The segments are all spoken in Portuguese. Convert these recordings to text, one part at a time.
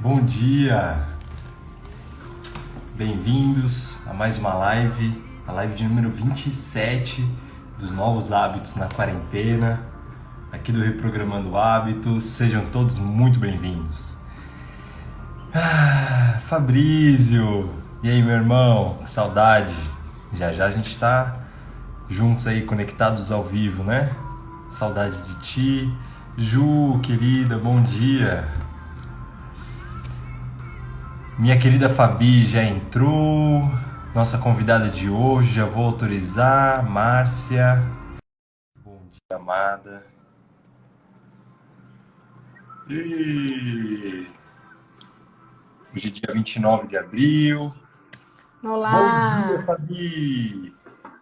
Bom dia! Bem-vindos a mais uma live, a live de número 27 dos novos hábitos na quarentena, aqui do Reprogramando Hábitos. Sejam todos muito bem-vindos. Fabrício! E aí, meu irmão? Que saudade! Já já a gente tá juntos aí, conectados ao vivo, né? Saudade de ti. Ju, querida, bom dia! Minha querida Fabi já entrou. Nossa convidada de hoje, já vou autorizar. Márcia. Bom dia, amada. E... Hoje é dia 29 de abril. Bom dia, Olá, Fabi.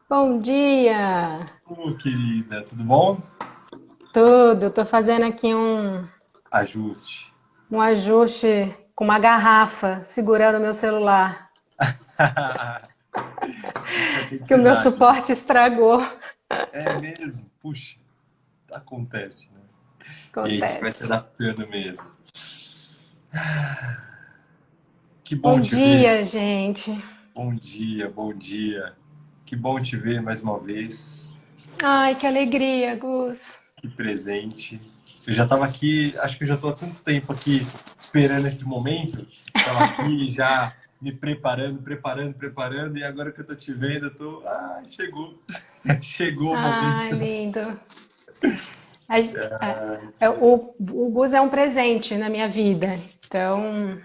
bom dia. Ô, querida, tudo bom? Tudo, tô fazendo aqui Ajuste. um ajuste com uma garrafa segurando o meu celular, Isso que é que o meu autenticidade, né? suporte estragou. É mesmo? Puxa, acontece, né? E aí a gente vai se Acontece. adaptando mesmo. Que bom Bom te ver. dia, gente. Bom dia, bom dia. Que bom te ver mais uma vez. Ai, que alegria, Gus. Que presente. Eu já estava aqui, acho que eu já estou há tanto tempo aqui esperando esse momento. Estava aqui já me preparando, preparando, e agora que eu estou te vendo, eu tô, chegou. Chegou o Ai, momento. lindo. O Gus é um presente na minha vida. Então,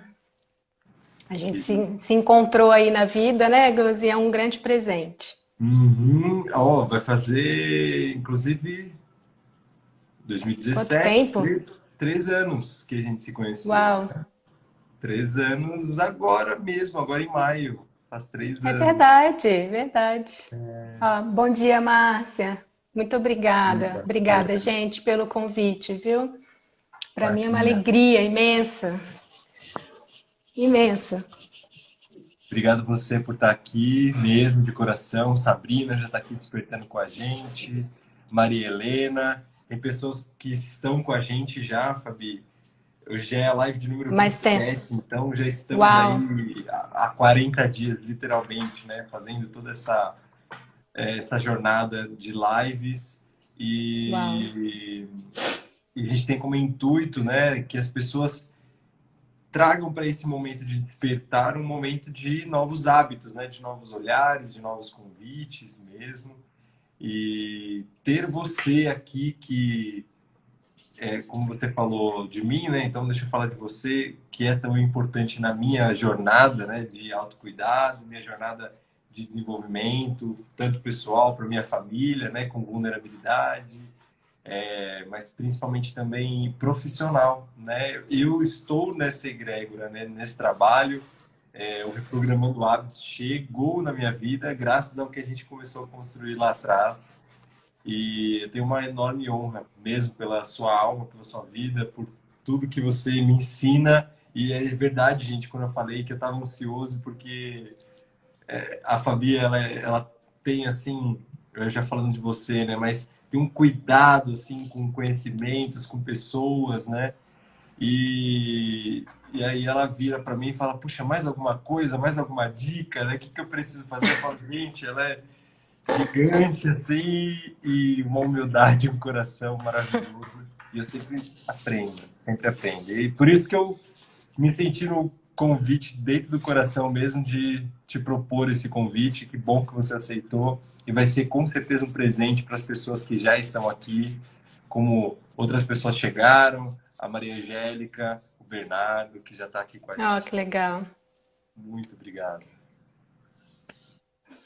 a gente Querido. se encontrou aí na vida, né, Gus? E é um grande presente. Uhum. Ó, vai fazer, inclusive, Quanto 2017, tempo? três anos que a gente se conheceu. Uau. 3 anos agora mesmo, agora em maio. Faz três É anos. verdade, verdade. Ó, bom dia, Márcia. Muito obrigada. Obrigada, gente, pelo convite, viu? Para mim é uma Imagina. alegria imensa, imensa. Obrigado você por estar aqui mesmo, de coração. Sabrina já está aqui despertando com a gente. Maria Helena. Tem pessoas que estão com a gente já, Fabi. Hoje já é a live de número vinte Mas e tem. sete, então já estamos Uau, aí há 40 dias, literalmente, né? Fazendo toda essa jornada de lives. uau. E a gente tem como intuito, né, que as pessoas tragam para esse momento de despertar um momento de novos hábitos, né, de novos olhares, de novos convites mesmo. E ter você aqui que como você falou de mim, né? Então deixa eu falar de você, que é tão importante na minha jornada, né, de autocuidado, minha jornada de desenvolvimento, tanto pessoal para minha família, né, com vulnerabilidade, mas principalmente também profissional, né? Eu estou nessa egrégora, né, nesse trabalho, o Reprogramando Hábitos chegou na minha vida graças ao que a gente começou a construir lá atrás. E eu tenho uma enorme honra, mesmo pela sua alma, pela sua vida, por tudo que você me ensina. E é verdade, gente, quando eu falei que eu estava ansioso, porque a Fabi, ela tem, assim, eu já falando de você, né? Mas tem um cuidado, assim, com conhecimentos, com pessoas, né? E aí ela vira para mim e fala, puxa, mais alguma coisa, mais alguma dica, né? O que eu preciso fazer? Eu falo, gente, ela é gigante assim e uma humildade, um coração maravilhoso. E eu sempre aprendo, sempre aprendo. E por isso que eu me senti no convite dentro do coração mesmo de te propor esse convite. Que bom que você aceitou e vai ser com certeza um presente para as pessoas que já estão aqui, como outras pessoas chegaram, a Maria Angélica, o Bernardo, que já está aqui com a Ó, gente. que legal. Muito obrigado.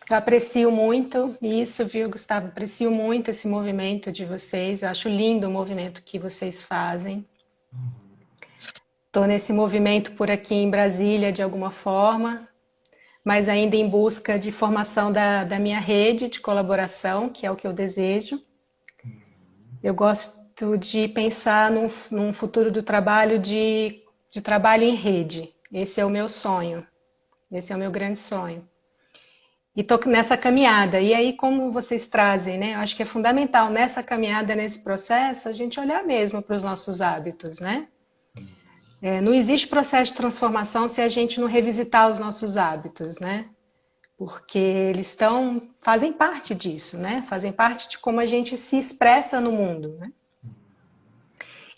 Eu aprecio muito isso, viu, Gustavo? Aprecio muito esse movimento de vocês. Eu acho lindo o movimento que vocês fazem. Estou nesse movimento por aqui em Brasília, de alguma forma, mas ainda em busca de formação da minha rede de colaboração, que é o que eu desejo. Eu gosto de pensar num futuro do trabalho de trabalho em rede. Esse é o meu sonho, esse é o meu grande sonho. E estou nessa caminhada. E aí, como vocês trazem, né? Eu acho que é fundamental nessa caminhada, nesse processo, a gente olhar mesmo para os nossos hábitos, né? Não existe processo de transformação se a gente não revisitar os nossos hábitos, né? Porque eles fazem parte disso, né? Fazem parte de como a gente se expressa no mundo, né?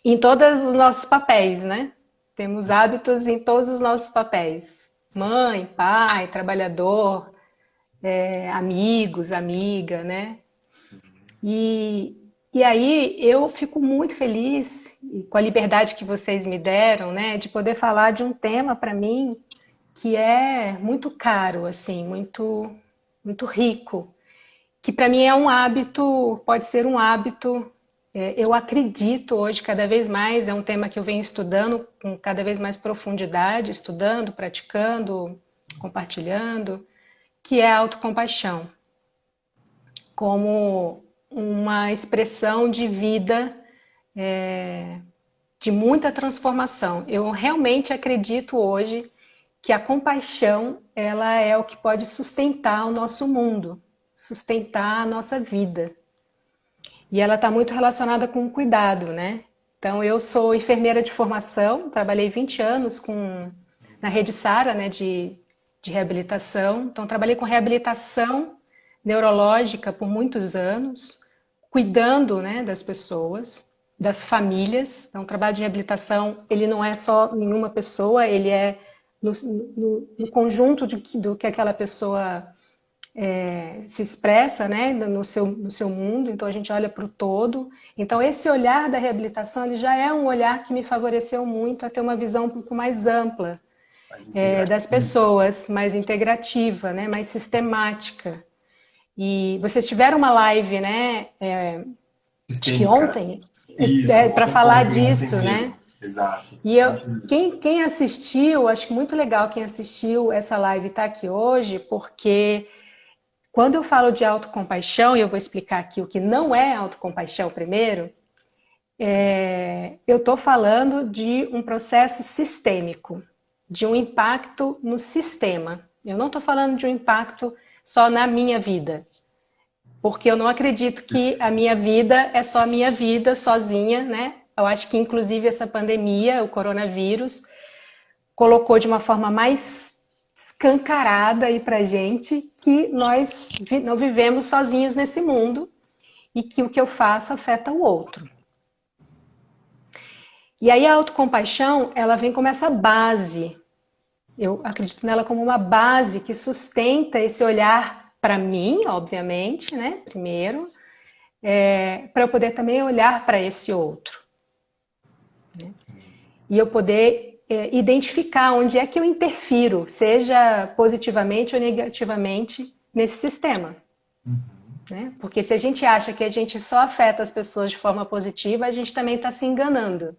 Em todos os nossos papéis, né? Temos hábitos em todos os nossos papéis. Mãe, pai, trabalhador, amigos, amiga, né? E aí eu fico muito feliz com a liberdade que vocês me deram, né? De poder falar de um tema para mim que é muito caro, assim, muito rico, que para mim é um hábito, pode ser um hábito. Eu acredito hoje cada vez mais, é um tema que eu venho estudando com cada vez mais profundidade, estudando, praticando, compartilhando, que é a autocompaixão, como uma expressão de vida, de muita transformação. Eu realmente acredito hoje que a compaixão, ela é o que pode sustentar o nosso mundo, sustentar a nossa vida. E ela está muito relacionada com o cuidado, né? Então, eu sou enfermeira de formação, trabalhei 20 anos na Rede Sara, né, de reabilitação. Então, trabalhei com reabilitação neurológica por muitos anos, cuidando, né, das pessoas, das famílias. Então, o trabalho de reabilitação, ele não é só nenhuma pessoa, ele é no conjunto do que aquela pessoa se expressa, né, no seu mundo. Então a gente olha para o todo. Então esse olhar da reabilitação, ele já é um olhar que me favoreceu muito a ter uma visão um pouco mais ampla das pessoas, mais integrativa, né, mais sistemática. E vocês tiveram uma live, né, acho que ontem, para falar disso, né? Exato. E quem assistiu, acho que muito legal quem assistiu essa live está aqui hoje, porque quando eu falo de autocompaixão, e eu vou explicar aqui o que não é autocompaixão primeiro, eu estou falando de um processo sistêmico, de um impacto no sistema. Eu não estou falando de um impacto só na minha vida, porque eu não acredito que a minha vida é só a minha vida sozinha, né? Eu acho que, inclusive, essa pandemia, o coronavírus, colocou de uma forma mais escancarada aí pra gente que nós não vivemos sozinhos nesse mundo e que o que eu faço afeta o outro. E aí a autocompaixão, ela vem como essa base. Eu acredito nela como uma base que sustenta esse olhar para mim, obviamente, né? Primeiro, para eu poder também olhar para esse outro. Né? E eu poder identificar onde é que eu interfiro, seja positivamente ou negativamente, nesse sistema. Né? Porque se a gente acha que a gente só afeta as pessoas de forma positiva, a gente também está se enganando.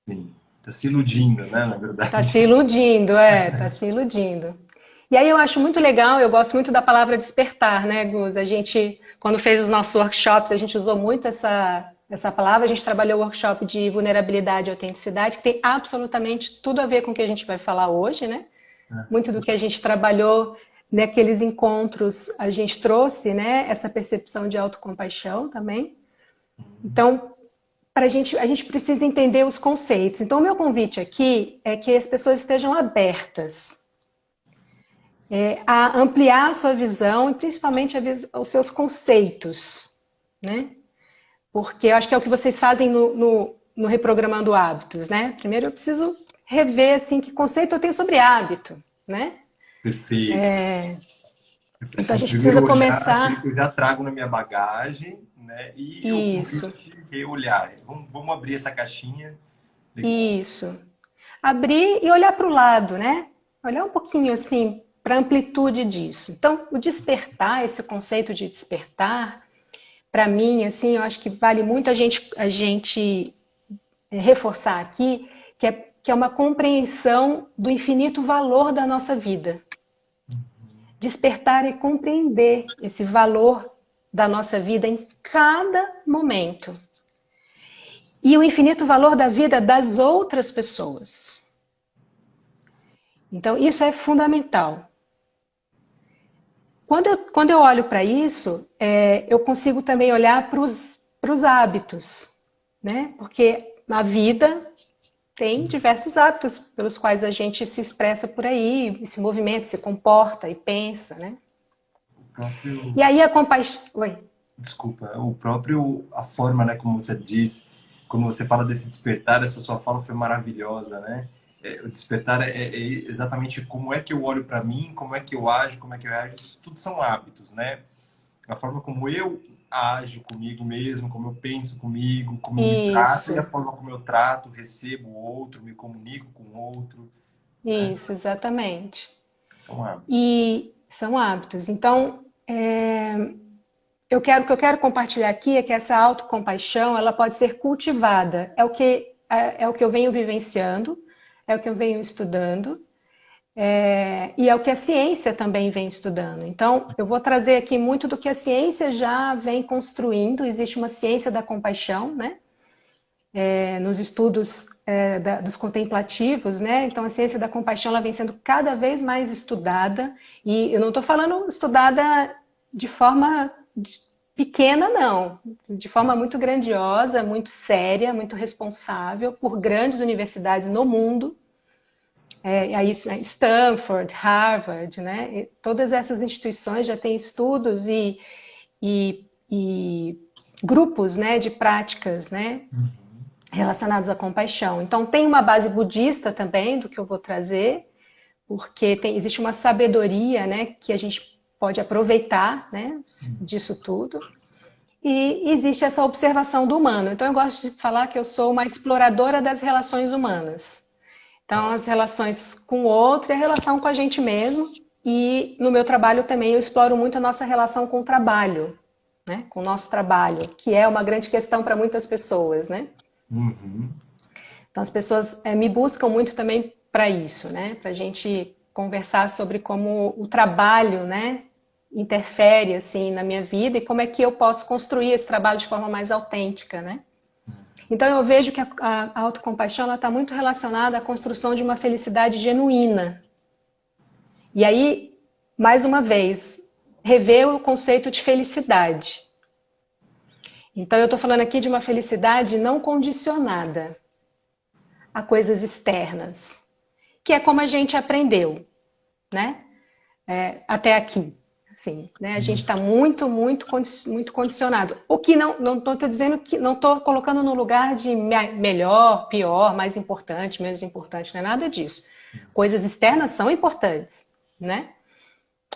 Sim, está se iludindo, né, na verdade. Está se iludindo, está se iludindo. E aí eu acho muito legal, eu gosto muito da palavra despertar, né, Gus? A gente, quando fez os nossos workshops, a gente usou muito essa palavra. A gente trabalhou o workshop de vulnerabilidade e autenticidade, que tem absolutamente tudo a ver com o que a gente vai falar hoje, né? Muito do que a gente trabalhou naqueles encontros, a gente trouxe, né, essa percepção de autocompaixão também. Então, a gente precisa entender os conceitos. Então, o meu convite aqui é que as pessoas estejam abertas a ampliar a sua visão e principalmente os seus conceitos, né? Porque eu acho que é o que vocês fazem no Reprogramando Hábitos, né? Primeiro eu preciso rever, assim, que conceito eu tenho sobre hábito, né? Perfeito. Então a gente precisa começar... Eu já trago na minha bagagem, né? E eu Isso. reolhar. Vamos abrir essa caixinha. Legal. Isso. Abrir e olhar para o lado, né? Olhar um pouquinho, assim, para a amplitude disso. Então, o despertar, esse conceito de despertar, para mim, assim, eu acho que vale muito a gente reforçar aqui, que é uma compreensão do infinito valor da nossa vida. Despertar é compreender esse valor da nossa vida em cada momento. E o infinito valor da vida das outras pessoas. Então, isso é fundamental. Quando eu olho para isso, eu consigo também olhar para os hábitos, né? Porque a vida, tem diversos hábitos pelos quais a gente se expressa por aí, se movimenta, se comporta e pensa, né? O próprio, E aí a compaixão... Oi. desculpa, o próprio, a forma, né, como você diz, quando você fala desse despertar, essa sua fala foi maravilhosa, né? O despertar é exatamente como é que eu olho para mim, como é que eu ajo, como é que eu ajo, isso tudo são hábitos, né? A forma como eu ajo comigo mesmo, como eu penso comigo, como eu me trato e a Isso, forma como eu trato, recebo o outro, me comunico com o outro, né? isso, exatamente. São hábitos. E são hábitos. Então, o que eu quero compartilhar aqui é que essa autocompaixão, ela pode ser cultivada. É o que eu venho vivenciando, é o que eu venho estudando, e é o que a ciência também vem estudando. Então, eu vou trazer aqui muito do que a ciência já vem construindo. Existe uma ciência da compaixão, né? Nos estudos dos contemplativos, né? Então, a ciência da compaixão ela vem sendo cada vez mais estudada. E eu não estou falando estudada de forma pequena, não. De forma muito grandiosa, muito séria, muito responsável, por grandes universidades no mundo. Aí, Stanford, Harvard, né? E todas essas instituições já têm estudos e grupos, né, de práticas, né, relacionados à compaixão. Então, tem uma base budista também do que eu vou trazer, porque existe uma sabedoria, né, que a gente pode aproveitar, né, disso tudo. E existe essa observação do humano. Então, eu gosto de falar que eu sou uma exploradora das relações humanas. Então, as relações com o outro e a relação com a gente mesmo. E no meu trabalho também eu exploro muito a nossa relação com o trabalho, né? Com o nosso trabalho, que é uma grande questão para muitas pessoas, né? Uhum. Então, as pessoas me buscam muito também para isso, né? Para a gente conversar sobre como o trabalho, né, interfere assim na minha vida e como é que eu posso construir esse trabalho de forma mais autêntica, né? Então eu vejo que a autocompaixão está muito relacionada à construção de uma felicidade genuína. E aí, mais uma vez, rever o conceito de felicidade. Então eu estou falando aqui de uma felicidade não condicionada a coisas externas, que é como a gente aprendeu, né? Até aqui. Assim, né? A gente está muito condicionado. O que não estou dizendo que não estou colocando no lugar de melhor, pior, mais importante, menos importante, não é nada disso. Coisas externas são importantes, né?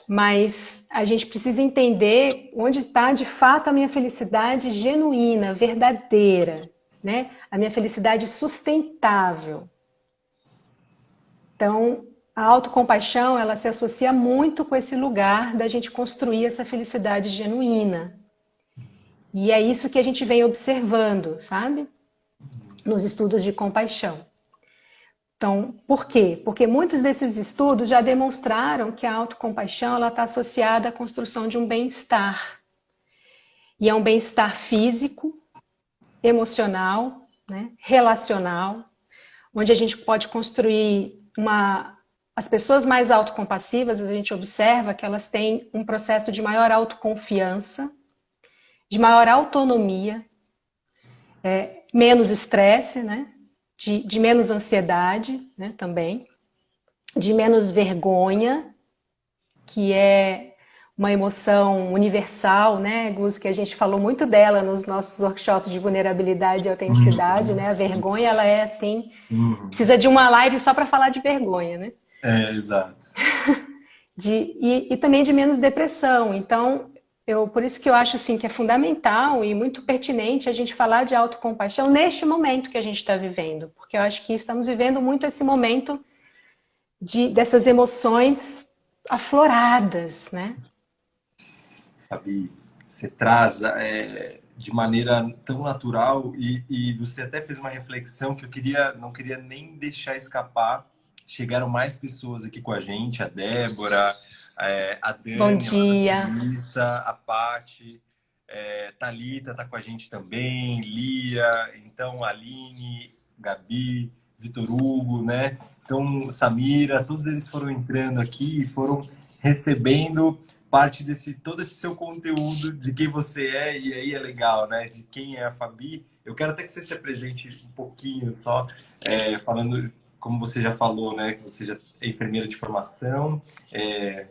Mas a gente precisa entender onde está de fato a minha felicidade genuína, verdadeira, né? A minha felicidade sustentável. Então, a autocompaixão, ela se associa muito com esse lugar da gente construir essa felicidade genuína. E é isso que a gente vem observando, sabe? Nos estudos de compaixão. Então, por quê? Porque muitos desses estudos já demonstraram que a autocompaixão ela está associada à construção de um bem-estar. E é um bem-estar físico, emocional, né? Relacional, onde a gente pode construir As pessoas mais autocompassivas, a gente observa que elas têm um processo de maior autoconfiança, de maior autonomia, menos estresse, né? De menos ansiedade, né? Também, de menos vergonha, que é uma emoção universal, né, Gus, que a gente falou muito dela nos nossos workshops de vulnerabilidade e autenticidade, né? A vergonha, ela é assim, Uhum. precisa de uma live só para falar de vergonha, né? Exato. E também de menos depressão. Então, por isso que eu acho assim, que é fundamental e muito pertinente a gente falar de autocompaixão neste momento que a gente está vivendo. Porque eu acho que estamos vivendo muito esse momento dessas emoções afloradas, né? Fabi, você traz de maneira tão natural e você até fez uma reflexão que não queria nem deixar escapar. Chegaram mais pessoas aqui com a gente, a Débora, a Bom Dani, lá da dia. Suíça, a Pati, Thalita tá com a gente também, Lia, então a Aline, Gabi, Vitor Hugo, né? Então, Samira, todos eles foram entrando aqui e foram recebendo parte desse todo esse seu conteúdo de quem você é, e aí é legal, né? De quem é a Fabi. Eu quero até que você se apresente um pouquinho só, falando, como você já falou, né, que você já é enfermeira de formação, é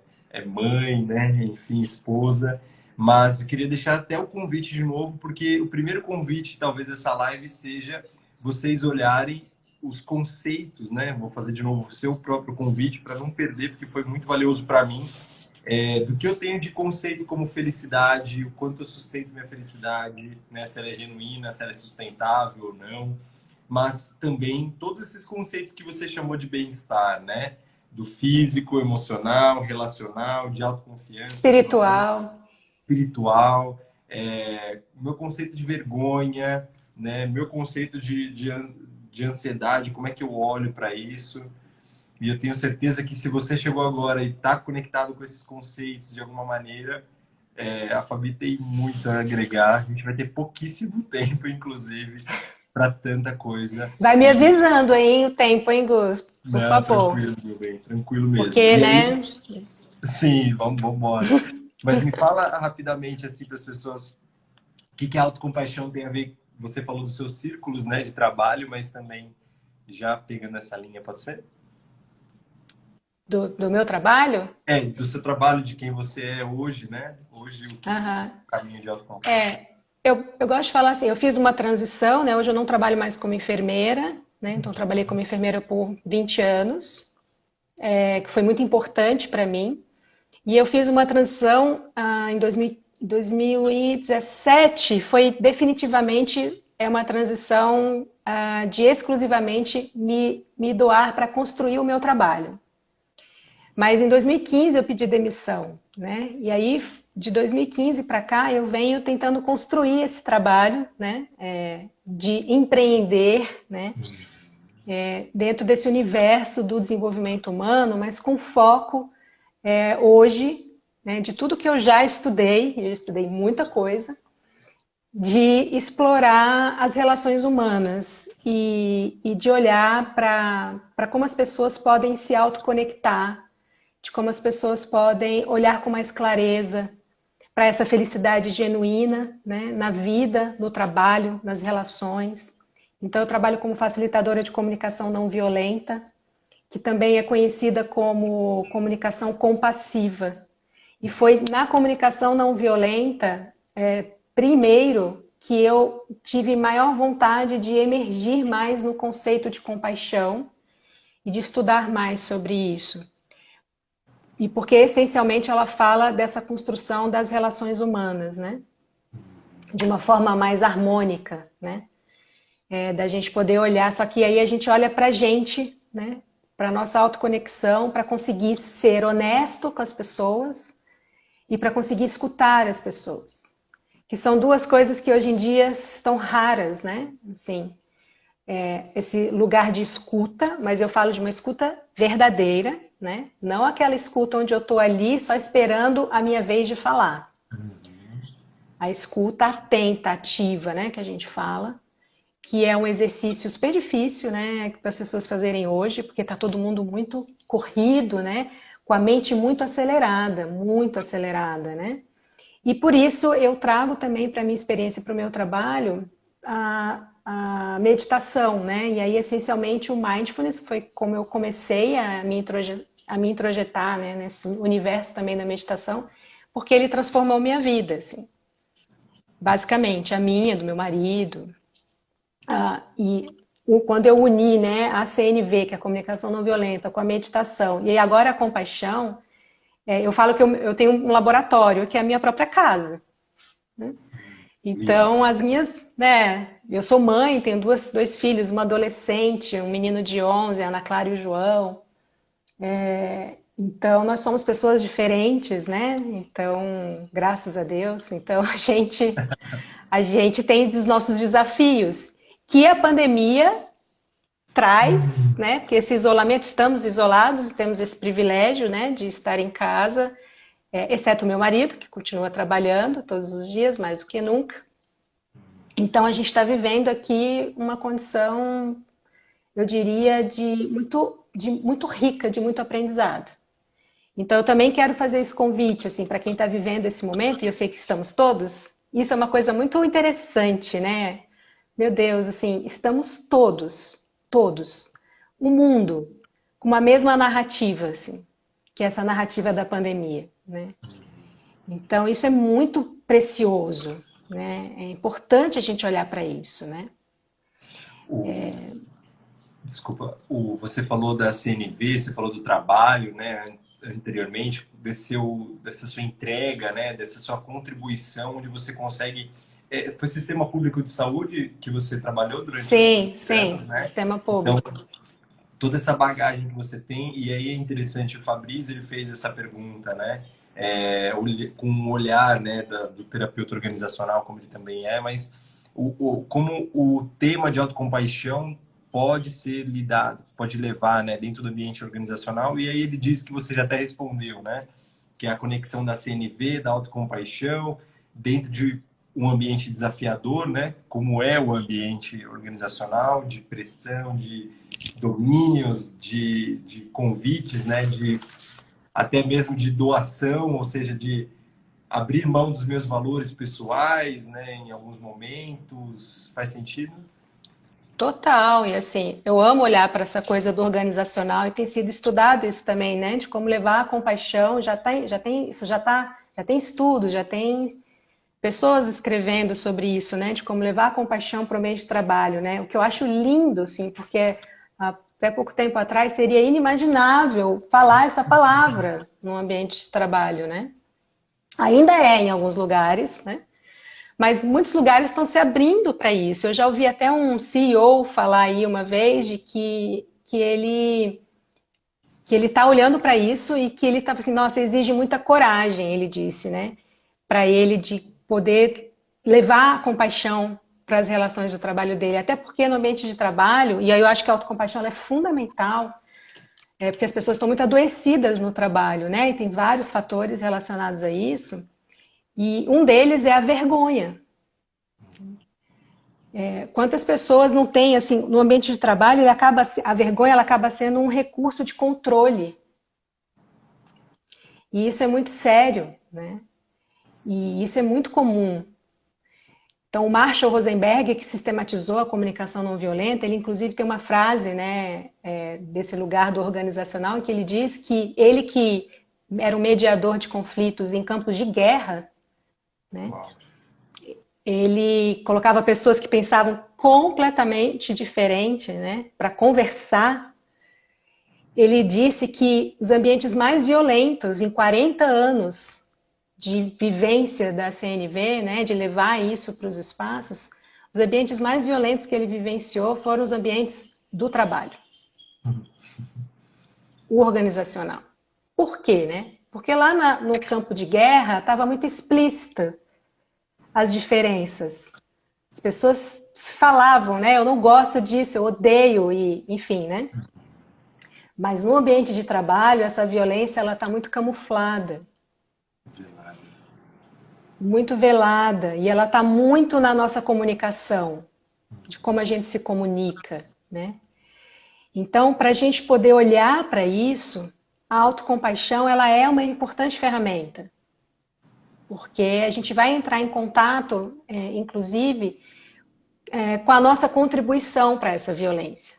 mãe, né, enfim, esposa. Mas eu queria deixar até o convite de novo, porque o primeiro convite, talvez, dessa live seja vocês olharem os conceitos, né? Vou fazer de novo o seu próprio convite para não perder, porque foi muito valioso para mim, do que eu tenho de conceito como felicidade, o quanto eu sustento minha felicidade, né? Se ela é genuína, se ela é sustentável ou não, mas também todos esses conceitos que você chamou de bem-estar, né? Do físico, emocional, relacional, de autoconfiança, Espiritual. espiritual, meu conceito de vergonha, né? Meu conceito de ansiedade, como é que eu olho para isso. E eu tenho certeza que se você chegou agora e está conectado com esses conceitos de alguma maneira, a Fabi tem muito a agregar. A gente vai ter pouquíssimo tempo, inclusive, para tanta coisa. Vai me E avisando aí o tempo, hein, Gus? Por não, favor. tranquilo, meu bem, tranquilo mesmo. Porque, E aí, né? sim, vamos embora. Mas me fala rapidamente assim para as pessoas que a autocompaixão tem a ver. Você falou dos seus círculos, né, de trabalho, mas também já pegando essa linha, pode ser? Do meu trabalho? Do seu trabalho, de quem você é hoje, né? Hoje, o Aham. caminho de autocompaixão. É, eu gosto de falar assim, eu fiz uma transição, né? Hoje eu não trabalho mais como enfermeira, né? Então eu trabalhei como enfermeira por 20 anos, que foi muito importante para mim. E eu fiz uma transição em 2017, foi definitivamente uma transição de exclusivamente me doar para construir o meu trabalho. Mas em 2015 eu pedi demissão, né? E aí, de 2015 para cá, eu venho tentando construir esse trabalho, né? De empreender, né? Dentro desse universo do desenvolvimento humano, mas com foco hoje, né? De tudo que eu já estudei, eu estudei muita coisa, de explorar as relações humanas e de olhar para como as pessoas podem se autoconectar, de como as pessoas podem olhar com mais clareza para essa felicidade genuína, né, na vida, no trabalho, nas relações. Então, eu trabalho como facilitadora de comunicação não violenta, que também é conhecida como comunicação compassiva. E foi na comunicação não violenta, primeiro, que eu tive maior vontade de emergir mais no conceito de compaixão e de estudar mais sobre isso. E porque, essencialmente, ela fala dessa construção das relações humanas, né? De uma forma mais harmônica, né? Da gente poder olhar, só que aí a gente olha para a gente, né? Para a nossa autoconexão, para conseguir ser honesto com as pessoas e para conseguir escutar as pessoas. Que são duas coisas que hoje em dia estão raras, né? Assim, esse lugar de escuta, mas eu falo de uma escuta verdadeira, né? Não aquela escuta onde eu estou ali só esperando a minha vez de falar. A escuta atenta, ativa, né? Que a gente fala, que é um exercício super difícil, né? Para as pessoas fazerem hoje, porque está todo mundo muito corrido, né? Com a mente muito acelerada, né? E por isso eu trago também para a minha experiência, para o meu trabalho, a meditação, né? E aí, essencialmente, o mindfulness foi como eu comecei a me introjetar, né? Nesse universo também da meditação, porque ele transformou minha vida, assim. Basicamente, a minha, do meu marido. Quando eu uni, né, a CNV, que é a comunicação não violenta, com a meditação, e agora a compaixão, eu falo que eu tenho um laboratório, que é a minha própria casa. Né? Lindo. Então, as minhas, né, eu sou mãe, tenho dois filhos, uma adolescente, um menino de 11, a Ana Clara e o João. Então, nós somos pessoas diferentes, né? Então, graças a Deus. Então, a gente tem os nossos desafios, que a pandemia traz, né? Porque esse isolamento, estamos isolados, temos esse privilégio, né, de estar em casa, exceto o meu marido, que continua trabalhando todos os dias, mais do que nunca. Então, a gente está vivendo aqui uma condição, eu diria, de muito rica, de muito aprendizado. Então, eu também quero fazer esse convite, assim, para quem está vivendo esse momento, e eu sei que estamos todos, isso é uma coisa muito interessante, né? meu Deus, assim, estamos todos, o mundo, com uma mesma narrativa, assim, que é essa narrativa da pandemia, né? Então, isso é muito precioso, né? É importante a gente olhar para isso, né? O, desculpa, você falou da CNV, você falou do trabalho, né, anteriormente, dessa sua entrega, né, dessa sua contribuição, onde você consegue... foi sistema público de saúde que você trabalhou durante os Sim, 20 sim, anos, né? sistema Então, público. toda essa bagagem que você tem, e aí é interessante, o Fabrício, ele fez essa pergunta, né, com um olhar, né, do terapeuta organizacional, como ele também é, mas como o tema de autocompaixão pode ser lidado, pode levar, né, dentro do ambiente organizacional, e aí ele disse que você já até respondeu, né, que é a conexão da CNV, da autocompaixão, dentro de um ambiente desafiador, né, como é o ambiente organizacional, de pressão, de domínios, de convites, né, até mesmo de doação, ou seja, de abrir mão dos meus valores pessoais, né, em alguns momentos. Faz sentido? Total, e assim, eu amo olhar para essa coisa do organizacional e tem sido estudado isso também, né? De como levar a compaixão, já tem estudos, já tem pessoas escrevendo sobre isso, né? De como levar a compaixão para o meio de trabalho, né? O que eu acho lindo, assim, porque até pouco tempo atrás seria inimaginável falar essa palavra no ambiente de trabalho, né? Ainda é em alguns lugares, né? Mas muitos lugares estão se abrindo para isso. Eu já ouvi até um CEO falar aí uma vez de que ele está olhando para isso e que ele está assim, nossa, exige muita coragem, ele disse, né? Para ele de poder levar a compaixão para as relações do trabalho dele. Até porque no ambiente de trabalho, e aí eu acho que a autocompaixão é fundamental, porque as pessoas estão muito adoecidas no trabalho, né? E tem vários fatores relacionados a isso. E um deles é a vergonha. Quantas pessoas não têm, assim, no ambiente de trabalho, a vergonha ela acaba sendo um recurso de controle. E isso é muito sério, né? E isso é muito comum. Então, o Marshall Rosenberg, que sistematizou a comunicação não violenta, ele inclusive tem uma frase, né, desse lugar do organizacional, em que ele diz que ele que era um mediador de conflitos em campos de guerra, né, ele colocava pessoas que pensavam completamente diferente, né, para conversar. Ele disse que os ambientes mais violentos em 40 anos de vivência da CNV, né, de levar isso para os espaços, os ambientes mais violentos que ele vivenciou foram os ambientes do trabalho, o organizacional. Por quê, né? Porque lá no campo de guerra estava muito explícita as diferenças. As pessoas falavam, né? Eu não gosto disso, eu odeio, e enfim, né? Mas no ambiente de trabalho, essa violência ela está muito camuflada, muito velada, e ela está muito na nossa comunicação, de como a gente se comunica, né? Então, para a gente poder olhar para isso, a autocompaixão ela é uma importante ferramenta, porque a gente vai entrar em contato, inclusive, com a nossa contribuição para essa violência.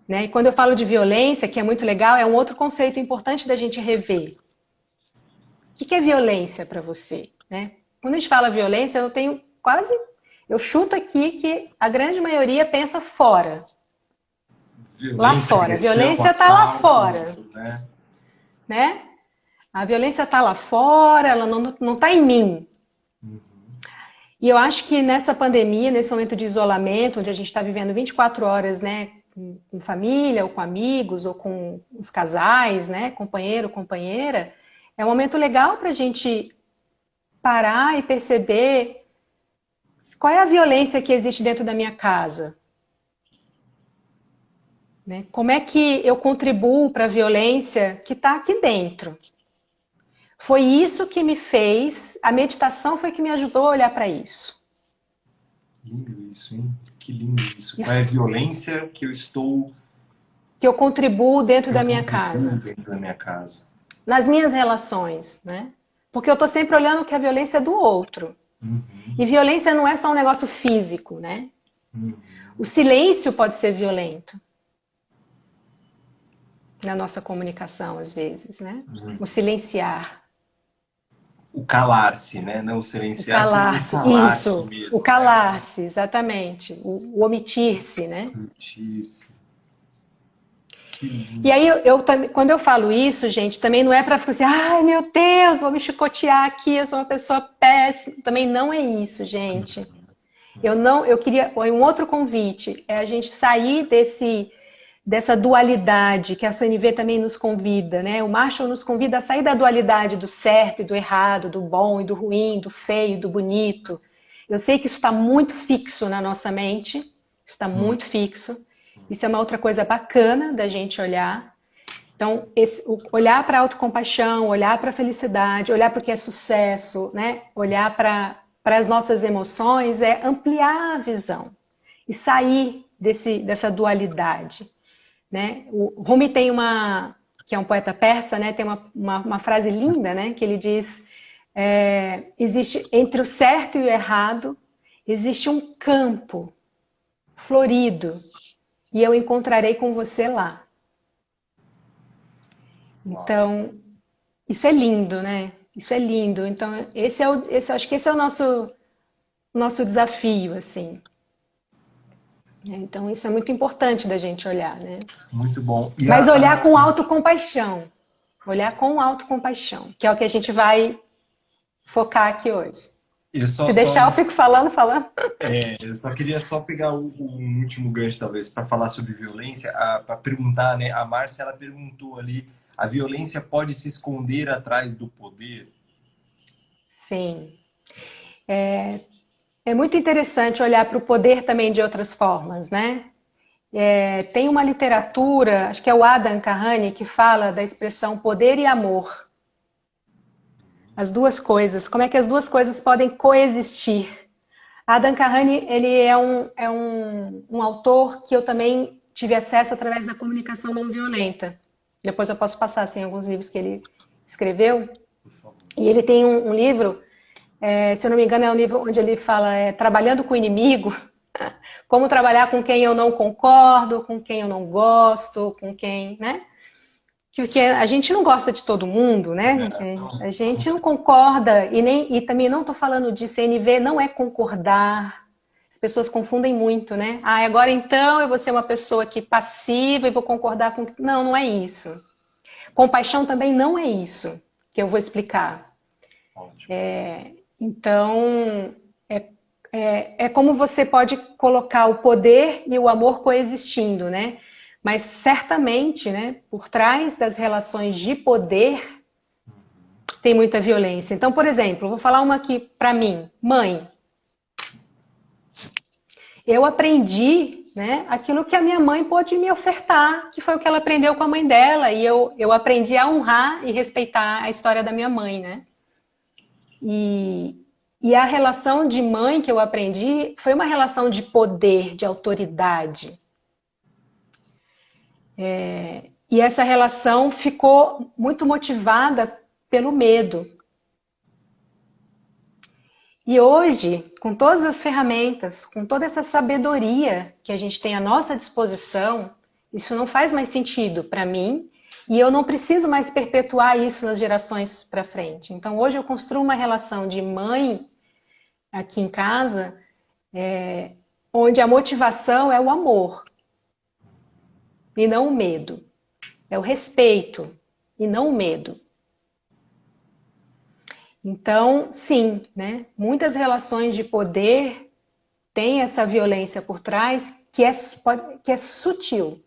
Né? E quando eu falo de violência, que é muito legal, é um outro conceito importante da gente rever. O que é violência para você? Né? Quando a gente fala violência, eu chuto aqui que a grande maioria pensa fora. Lá Violência, fora. A agressão, violência está lá assalto, fora. né? A violência está lá fora, ela não está em mim. E eu acho que nessa pandemia, nesse momento de isolamento, onde a gente está vivendo 24 horas, né, com família, ou com amigos, ou com os casais, né, companheiro, companheira, é um momento legal para a gente parar e perceber qual é a violência que existe dentro da minha casa. Né? Como é que eu contribuo para a violência que está aqui dentro? Foi isso que me fez, a meditação foi que me ajudou a olhar para isso. Lindo isso, hein? Que lindo isso. Qual é a violência que eu contribuo dentro da minha casa? Dentro da minha casa. Nas minhas relações, né? Porque eu estou sempre olhando que a violência é do outro. E violência não é só um negócio físico, né? O silêncio pode ser violento na nossa comunicação, às vezes, né? O silenciar. O calar-se, né? Não o O silenciar, como o calar-se, calar-se isso, o mesmo, né? calar-se, exatamente, o omitir-se, né? Sentir-se. Que E lindo. aí, quando eu falo isso, gente, também não é para ficar assim, ai meu Deus, vou me chicotear aqui, eu sou uma pessoa péssima. Também não é isso, gente. Eu queria, um outro convite, é a gente sair dessa dualidade que a CNV também nos convida, né? O Marshall nos convida a sair da dualidade do certo e do errado, do bom e do ruim, do feio e do bonito. Eu sei que isso está muito fixo na nossa mente, está muito fixo. Isso é uma outra coisa bacana da gente olhar. Então, olhar para a autocompaixão, olhar para a felicidade, olhar para o que é sucesso, né? Olhar para as nossas emoções é ampliar a visão e sair dessa dualidade. Né? O Rumi tem que é um poeta persa, né? Tem uma frase linda, né? Que ele diz, existe entre o certo e o errado, existe um campo florido e eu encontrarei com você lá. Então, isso é lindo, né? Isso é lindo. Então, acho que esse é o nosso desafio, assim. Então, isso é muito importante da gente olhar, né? Muito bom. Mas olhar com autocompaixão. Olhar com autocompaixão, que é o que a gente vai focar aqui hoje. Eu Se deixar, eu fico falando. eu só queria pegar um último gancho, talvez, para falar sobre violência, para perguntar, né? A Márcia, ela perguntou ali, a violência pode se esconder atrás do poder? Sim. É muito interessante olhar para o poder também de outras formas, né? Tem uma literatura, acho que é o Adam Kahane, que fala da expressão poder e amor. As duas coisas. Como é que as duas coisas podem coexistir? Adam Kahane, ele é um autor que eu também tive acesso através da comunicação não violenta. Depois eu posso passar assim, alguns livros que ele escreveu. E ele tem um livro, se eu não me engano, é um livro onde ele fala Trabalhando com o Inimigo, como trabalhar com quem eu não concordo, com quem eu não gosto, com quem, né? Porque a gente não gosta de todo mundo, né? A gente não concorda e também não estou falando de CNV, não é concordar. As pessoas confundem muito, né? Ah, agora então eu vou ser uma pessoa aqui passiva e vou concordar com... Não, não é isso. Compaixão também não é isso que eu vou explicar. Ótimo. Então, é como você pode colocar o poder e o amor coexistindo, né? Mas certamente, né, por trás das relações de poder tem muita violência. Então, por exemplo, vou falar uma aqui para mim, mãe. Eu aprendi, né, aquilo que a minha mãe pôde me ofertar, que foi o que ela aprendeu com a mãe dela, e eu aprendi a honrar e respeitar a história da minha mãe, né? E a relação de mãe que eu aprendi foi uma relação de poder, de autoridade. E essa relação ficou muito motivada pelo medo. E hoje, com todas as ferramentas, com toda essa sabedoria que a gente tem à nossa disposição, isso não faz mais sentido para mim e eu não preciso mais perpetuar isso nas gerações para frente. Então, hoje eu construo uma relação de mãe aqui em casa, onde a motivação é o amor e não o medo. É o respeito e não o medo. Então, sim, né? Muitas relações de poder têm essa violência por trás que é sutil.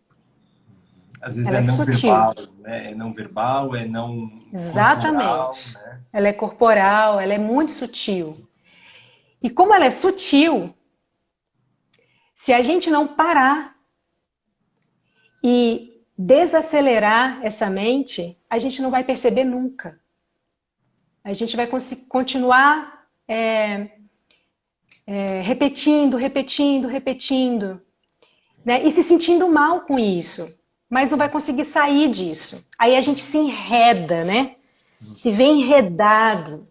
Às vezes Ela é é não sutil. verbal, né? É não verbal, é não corporal, Exatamente. né? Ela é corporal, ela é muito sutil. E como ela é sutil, se a gente não parar e desacelerar essa mente, a gente não vai perceber nunca. A gente vai continuar repetindo, repetindo, repetindo, né? E se sentindo mal com isso, mas não vai conseguir sair disso. Aí a gente se enreda, né? Se vê enredado.